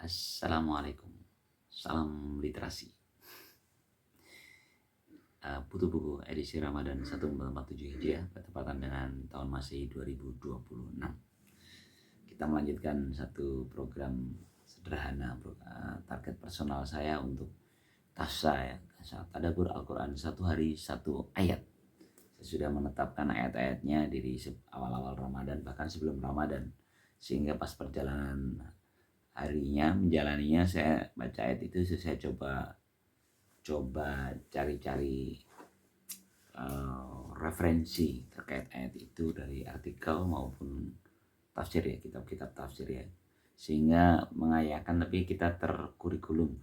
Assalamualaikum. Salam literasi. Butuh Buku edisi Ramadan 1447 Hijriah bertepatan dengan tahun Masehi 2026. Kita melanjutkan satu program sederhana, target personal saya untuk tafsa ya, tadabbur Al-Quran satu hari satu ayat. Saya sudah menetapkan ayat-ayatnya dari awal-awal Ramadan, bahkan sebelum Ramadan, sehingga pas perjalanan harinya menjalaninya saya baca ayat itu, saya coba cari-cari referensi terkait ayat itu dari artikel maupun tafsir ya, kitab-kitab tafsir ya, sehingga mengayakan tapi kita terkurikulum.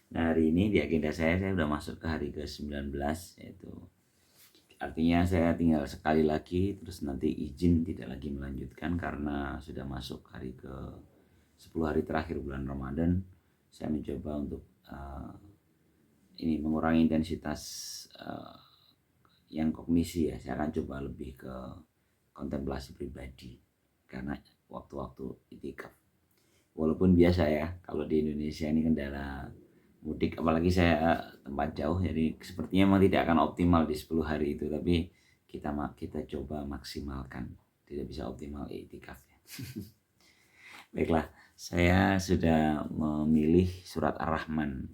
Nah, hari ini di agenda saya sudah masuk ke hari ke-19, yaitu artinya saya tinggal sekali lagi terus nanti izin tidak lagi melanjutkan karena sudah masuk hari ke 10 hari terakhir bulan Ramadan. Saya mencoba untuk mengurangi intensitas yang kognisi ya. Saya akan coba lebih ke kontemplasi pribadi karena waktu-waktu itikaf. Walaupun biasa ya, kalau di Indonesia ini kendala mudik, apalagi saya tempat jauh, jadi sepertinya memang tidak akan optimal di 10 hari itu, tapi kita coba maksimalkan. Tidak bisa optimal itikafnya. Baiklah, saya sudah memilih surat Ar-Rahman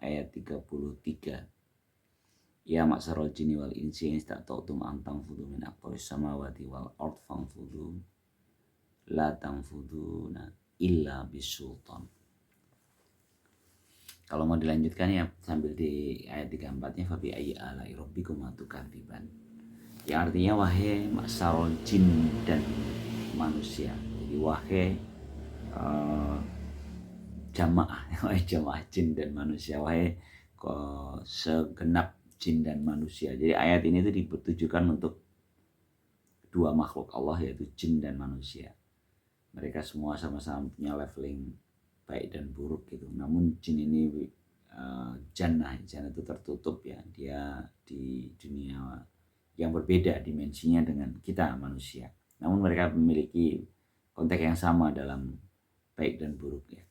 ayat 33. Ya ma'syarul jinni wal insi in istata'tum an tanfudu min aqtaris samawati wal ard fanfudu la tanfuduna illa bisultan. Kalau mau dilanjutkan ya sambil di ayat 34-nya, fa bi ayyi ala'i rabbikuma tukadziban. Yang artinya wahai ma'syarul jin dan manusia. Jadi wahai jamaah jin dan manusia, wahai segenap jin dan manusia. Jadi ayat ini itu ditujukan untuk dua makhluk Allah, yaitu jin dan manusia. Mereka semua sama-sama punya leveling baik dan buruk gitu. Namun jin ini jannah itu tertutup ya, dia di dunia yang berbeda dimensinya dengan kita manusia. Namun mereka memiliki konteks yang sama dalam baik dan buruk ya.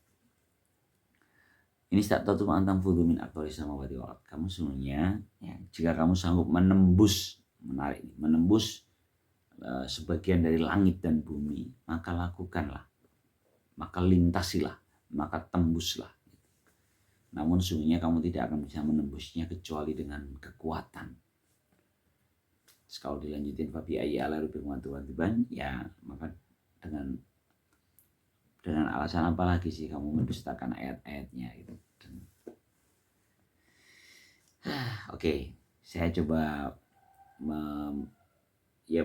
Ini istata'tum an tanfudhu min aqtaris samawati wal ard. Kamu sebenarnya ya, jika kamu sanggup menembus sebagian dari langit dan bumi, maka lakukanlah, maka lintasilah, maka tembuslah. Namun sungguhnya kamu tidak akan bisa menembusnya kecuali dengan kekuatan. Terus kalau dilanjutin fa bi ayyi ala'i rabbikuma tukadziban, ya maka dengan alasan apa lagi sih kamu mendustakan ayat-ayatnya gitu. Oke, saya coba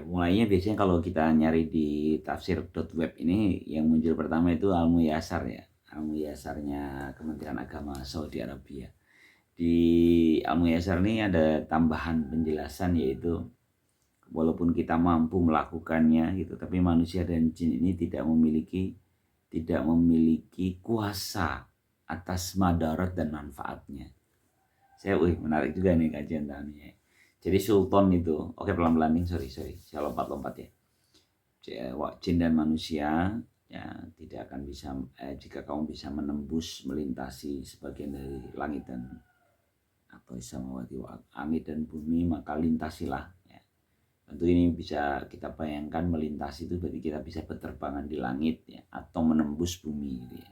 mulainya biasanya kalau kita nyari di tafsir.web ini yang muncul pertama itu Al-Muyassar ya. Al-Muyassarnya Kementerian Agama Saudi Arabia. Di Al-Muyassar ini ada tambahan penjelasan, yaitu walaupun kita mampu melakukannya gitu, tapi manusia dan jin ini tidak memiliki kuasa atas madarat dan manfaatnya. Saya menarik juga nih kajian tahun ini. Jadi sultan itu, oke pelan-pelan nih, sorry, saya lompat ya. Jin dan manusia ya tidak akan bisa jika kamu bisa menembus, melintasi sebagian dari langit dan samawati wal ard, langit dan bumi, maka lintasilah. Tentu ini bisa kita bayangkan, melintasi itu berarti kita bisa berterbangan di langit ya, atau menembus bumi gitu ya.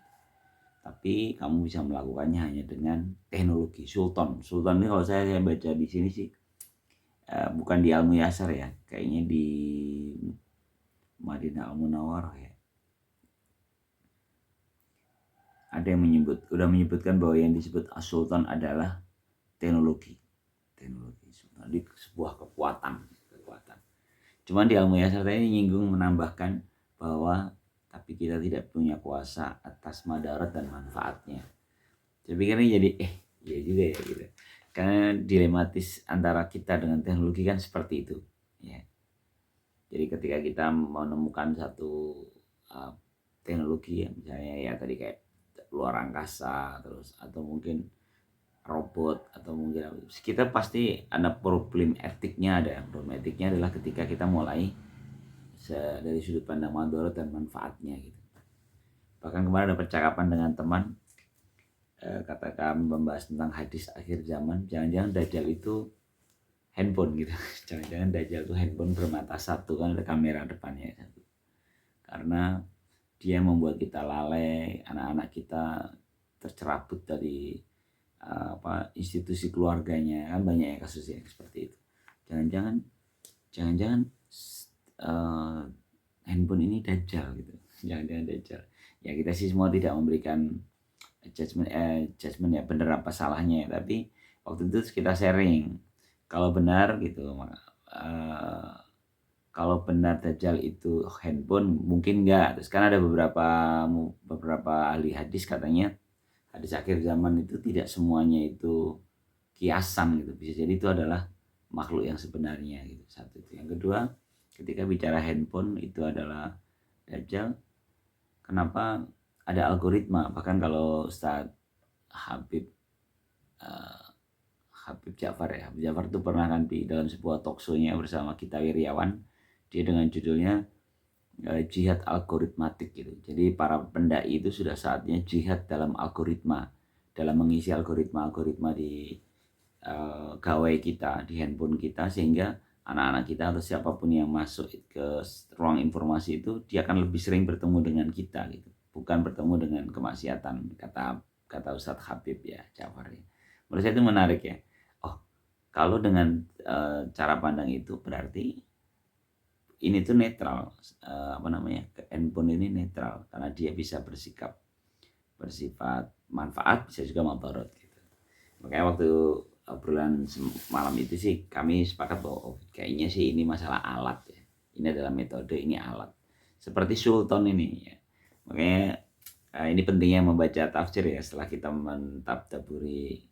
Tapi kamu bisa melakukannya hanya dengan teknologi sultan ini. Kalau saya baca di sini sih bukan di Al-Muyassar ya, kayaknya di Madinah Al-Munawwarah ya. Ada yang menyebutkan bahwa yang disebut as-sultan adalah teknologi sultan, di sebuah kekuatan. Cuman di Al-Muyassar tadi nyinggung, menambahkan bahwa tapi kita tidak punya kuasa atas madarat dan manfaatnya. Saya pikir ini jadi iya juga ya gitu. Karena dilematis antara kita dengan teknologi kan seperti itu ya. Jadi ketika kita menemukan satu teknologi ya, misalnya ya tadi kayak luar angkasa terus, atau mungkin robot, atau mungkin kita pasti ada problem etiknya. Problem etiknya adalah ketika kita mulai dari sudut pandang madarat dan manfaatnya gitu. Bahkan kemarin ada percakapan dengan teman, kata kami membahas tentang hadis akhir zaman, jangan-jangan Dajjal itu handphone gitu. Jangan-jangan Dajjal itu handphone bermata satu, kan ada kamera depannya satu. Karena dia membuat kita lalai, anak-anak kita tercerabut dari institusi keluarganya, kan banyak ya kasusnya seperti itu. Jangan-jangan handphone ini Dajjal gitu. Jangan-jangan Dajjal. Ya kita sih semua tidak memberikan judgment ya benar apa salahnya ya, tapi waktu itu kita sharing kalau benar gitu, kalau benar Dajjal itu handphone mungkin enggak. Terus kan ada beberapa ahli hadis katanya hadis akhir zaman itu tidak semuanya itu kiasan gitu, bisa jadi itu adalah makhluk yang sebenarnya gitu. Satu itu. Yang kedua, ketika bicara handphone itu adalah Dajjal, kenapa ada algoritma? Bahkan kalau Ustadz Habib Ja'far ya, Habib Ja'far itu pernah kan di dalam sebuah talkshow-nya bersama Gita Wirjawan, dia dengan judulnya jihad algoritmatik gitu. Jadi para pendai itu sudah saatnya jihad dalam algoritma, dalam mengisi algoritma di gawai kita, di handphone kita, sehingga anak-anak kita atau siapapun yang masuk ke ruang informasi itu dia akan lebih sering bertemu dengan kita gitu, bukan bertemu dengan kemaksiatan, kata Ustadz Habib ya Ja'far ya. Menurut saya itu menarik ya. Oh, kalau dengan cara pandang itu berarti ini tuh netral, handphone ini netral karena dia bisa bersifat manfaat, bisa juga mudarat gitu. Makanya waktu obrolan malam itu sih kami sepakat bahwa kayaknya sih ini masalah alat ya. Ini adalah metode, ini alat. Seperti sultan ini ya. Makanya ini pentingnya membaca tafsir ya, setelah kita mentadaburi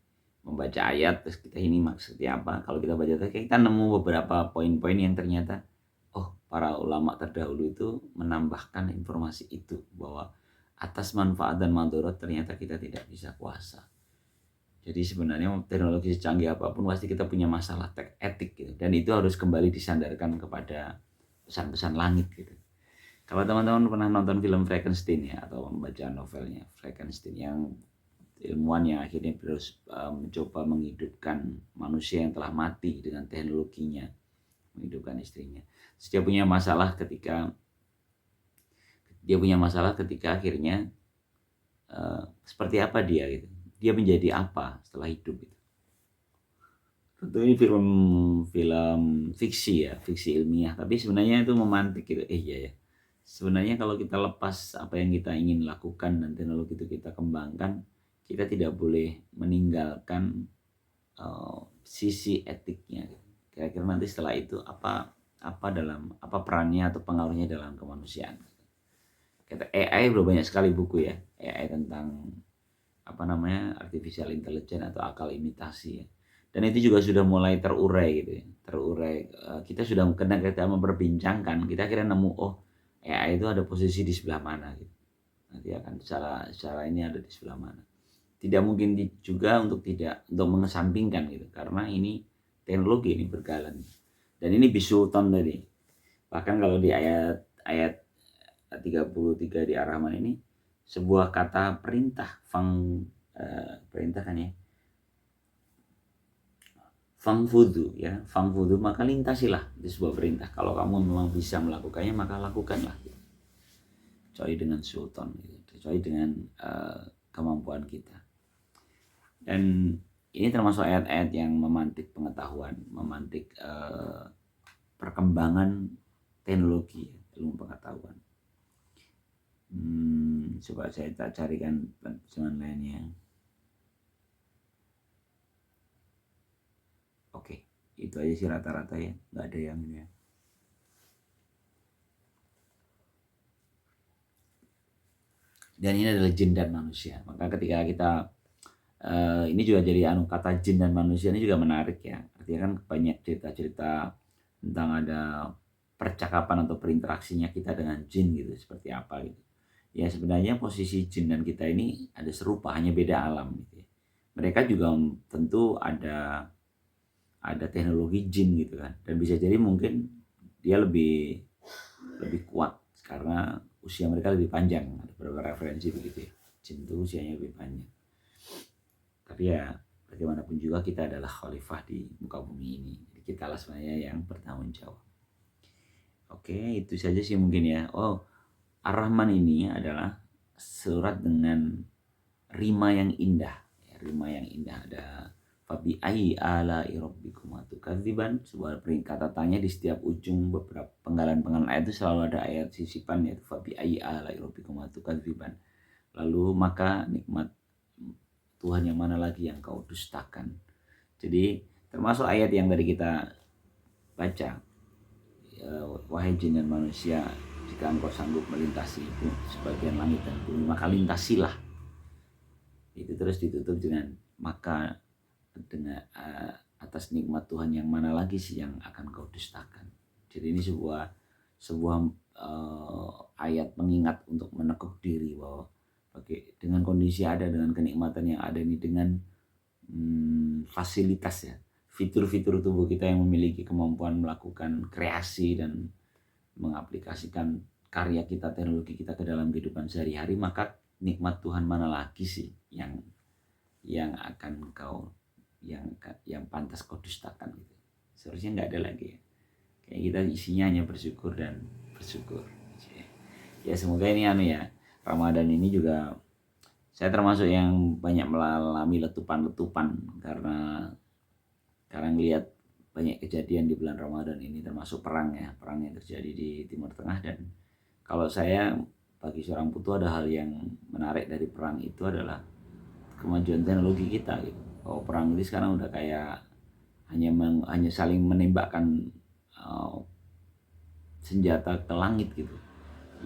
membaca ayat terus kita ini maksudnya apa. Kalau kita baca tafsir kita nemu beberapa poin-poin yang ternyata para ulama terdahulu itu menambahkan informasi itu, bahwa atas manfaat dan madarat ternyata kita tidak bisa kuasa. Jadi sebenarnya teknologi secanggih apapun pasti kita punya masalah etik gitu, dan itu harus kembali disandarkan kepada pesan-pesan langit gitu. Kalau teman-teman pernah nonton film Frankenstein ya, atau membaca novelnya Frankenstein, yang ilmuwan yang akhirnya terus mencoba menghidupkan manusia yang telah mati dengan teknologinya, menghidupkan istrinya. Terus dia punya masalah ketika akhirnya seperti apa dia gitu. Dia menjadi apa setelah hidup itu. Tentu ini film fiksi ya, fiksi ilmiah, tapi sebenarnya itu memantik gitu. Iya ya. Sebenarnya kalau kita lepas apa yang kita ingin lakukan dan teknologi itu kita kembangkan, kita tidak boleh meninggalkan sisi etiknya. Kira-kira nanti setelah itu apa perannya atau pengaruhnya dalam kemanusiaan. Kata AI udah banyak sekali buku ya, AI tentang artificial intelligence atau akal imitasi ya. Dan itu juga sudah mulai terurai gitu ya. Kita sudah kita memperbincangkan, kita kira nemu AI itu ada posisi di sebelah mana gitu. Nanti akan secara ini ada di sebelah mana. Tidak mungkin juga untuk mengesampingkan gitu, karena ini teknologi ini berjalan. Dan ini bisultan tadi. Bahkan kalau di ayat 33 di Ar-Rahman ini, sebuah kata perintah, perintah kan ya. Fangfudu ya, fangfudu, maka lintasilah, di sebuah perintah. Kalau kamu memang bisa melakukannya, maka lakukanlah. Kecuali dengan sultan, kecuali dengan kemampuan kita. Dan ini termasuk ayat-ayat yang memantik pengetahuan, memantik perkembangan teknologi, ilmu pengetahuan. Coba saya carikan terjemahan lainnya. Oke, itu aja sih rata-rata ya, nggak ada yang ini ya. Dan ini adalah jin dan manusia. Maka ketika kita ini juga jadi kata jin dan manusia ini juga menarik ya. Artinya kan banyak cerita-cerita tentang ada percakapan atau berinteraksinya kita dengan jin gitu, seperti apa gitu. Ya sebenarnya posisi jin dan kita ini ada serupa, hanya beda alam gitu. Mereka juga tentu ada teknologi jin gitu kan, dan bisa jadi mungkin dia lebih kuat karena usia mereka lebih panjang. Ada beberapa referensi begitu ya. Jin itu usianya lebih panjang. Tapi ya bagaimanapun juga kita adalah khalifah di muka bumi ini. Kita lah sebenarnya yang bertanggung jawab. Oke, itu saja sih mungkin ya. Oh, Ar-Rahman ini adalah surat dengan rima yang indah. Ya, rima yang indah ada fabi ayyi ala'i rabbikuma tukadziban, sebuah peringkat tanya di setiap ujung beberapa penggalan-penggalan ayat itu selalu ada ayat sisipan yaitu fabi ayyi ala'i rabbikuma tukadziban. Lalu maka nikmat Tuhan yang mana lagi yang kau dustakan. Jadi termasuk ayat yang tadi kita baca, wahai jin dan manusia, jika engkau sanggup melintasi itu sebagian langit dan bumi, maka lintasilah. Itu terus ditutup dengan maka dengan atas nikmat Tuhan yang mana lagi sih yang akan kau dustakan. Jadi ini sebuah ayat pengingat untuk menekuk diri bahwa dengan kondisi ada, dengan kenikmatan yang ada ini, dengan fasilitas ya, fitur-fitur tubuh kita yang memiliki kemampuan melakukan kreasi dan mengaplikasikan karya kita, teknologi kita ke dalam kehidupan sehari-hari, maka nikmat Tuhan mana lagi sih yang akan kau yang pantas kau dustakan gitu. Seharusnya nggak ada lagi ya. Kayak kita isinya hanya bersyukur dan bersyukur. Ya semoga ini ya, Ramadan ini juga saya termasuk yang banyak mengalami letupan-letupan karena ngelihat banyak kejadian di bulan Ramadan ini, termasuk perang yang terjadi di Timur Tengah. Dan kalau saya bagi seorang putu ada hal yang menarik dari perang itu adalah kemajuan teknologi kita gitu. Oh, perang ini sekarang udah kayak hanya saling menembakkan senjata ke langit gitu.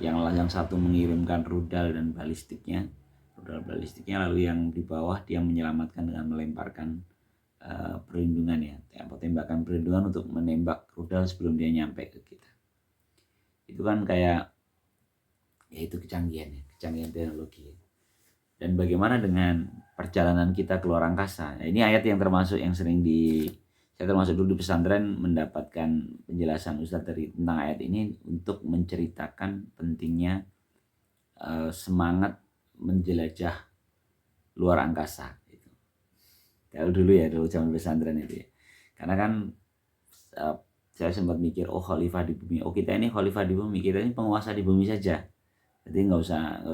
Yang satu mengirimkan rudal balistiknya, lalu yang di bawah dia menyelamatkan dengan melemparkan perlindungan ya, tembakan perlindungan untuk menembak rudal sebelum dia nyampe ke kita. Itu kan kayak ya itu kecanggihan teknologi. Dan bagaimana dengan perjalanan kita keluar angkasa? Nah, ini ayat yang termasuk yang sering saya termasuk dulu di pesantren mendapatkan penjelasan Ustadz tentang ayat ini untuk menceritakan pentingnya semangat menjelajah luar angkasa. Gitu. Kalau dulu ya, dulu zaman pesantren itu ya. Karena kan saya sempat mikir, oh khalifah di bumi, oh kita ini khalifah di bumi, kita ini penguasa di bumi saja. Jadi nggak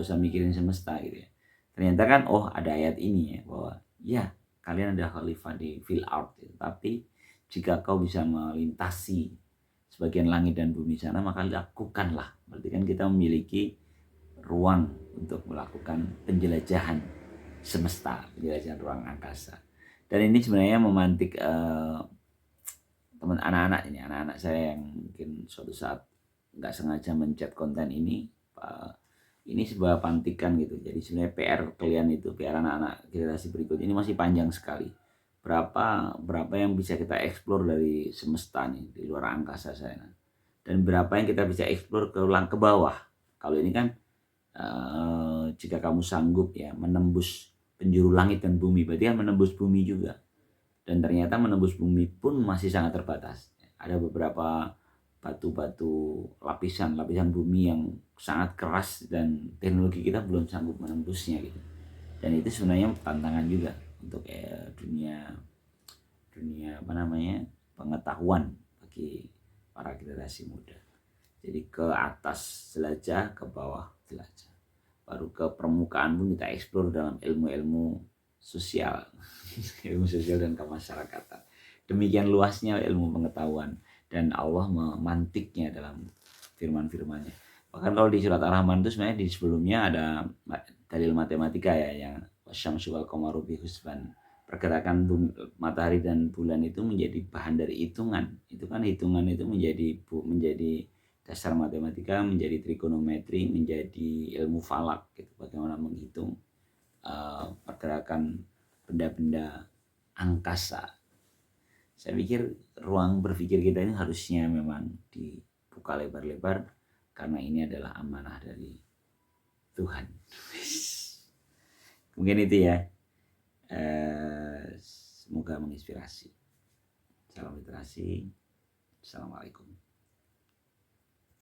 usah mikirin semesta gitu ya. Ternyata kan ada ayat ini ya, bahwa ya kalian ada khalifah di fil ard gitu. Tapi jika kau bisa melintasi sebagian langit dan bumi sana, maka lakukanlah. Berarti kan kita memiliki ruang untuk melakukan penjelajahan semesta, penjelajahan ruang angkasa. Dan ini sebenarnya memantik teman anak-anak saya yang mungkin suatu saat nggak sengaja mencet konten ini sebuah pantikan gitu. Jadi sebenarnya PR kalian itu, PR anak-anak generasi berikut ini masih panjang sekali. Berapa yang bisa kita eksplor dari semesta nih di luar angkasa sana, dan berapa yang kita bisa eksplor ke bawah. Kalau ini kan jika kamu sanggup ya menembus penjuru langit dan bumi, berarti kan menembus bumi juga. Dan ternyata menembus bumi pun masih sangat terbatas. Ada beberapa batu-batu lapisan bumi yang sangat keras dan teknologi kita belum sanggup menembusnya gitu. Dan itu sebenarnya tantangan juga untuk dunia pengetahuan bagi para generasi muda. Jadi ke atas jelajah, ke bawah jelajah, baru ke permukaan pun kita eksplor dalam ilmu sosial dan kemasyarakatan. Demikian luasnya ilmu pengetahuan, dan Allah memantiknya dalam firman-firmannya. Bahkan kalau di surat Ar-Rahman itu sebenarnya di sebelumnya ada dalil matematika ya, yang wasyamsu wal qamaru bihusban, pergerakan matahari dan bulan itu menjadi bahan dari hitungan. Itu kan hitungan itu menjadi dasar matematika, menjadi trigonometri, menjadi ilmu falak gitu, bagaimana menghitung pergerakan benda-benda angkasa. Saya pikir ruang berpikir kita ini harusnya memang dibuka lebar-lebar, karena ini adalah amanah dari Tuhan. Mungkin itu ya, semoga menginspirasi. Salam literasi. Assalamualaikum.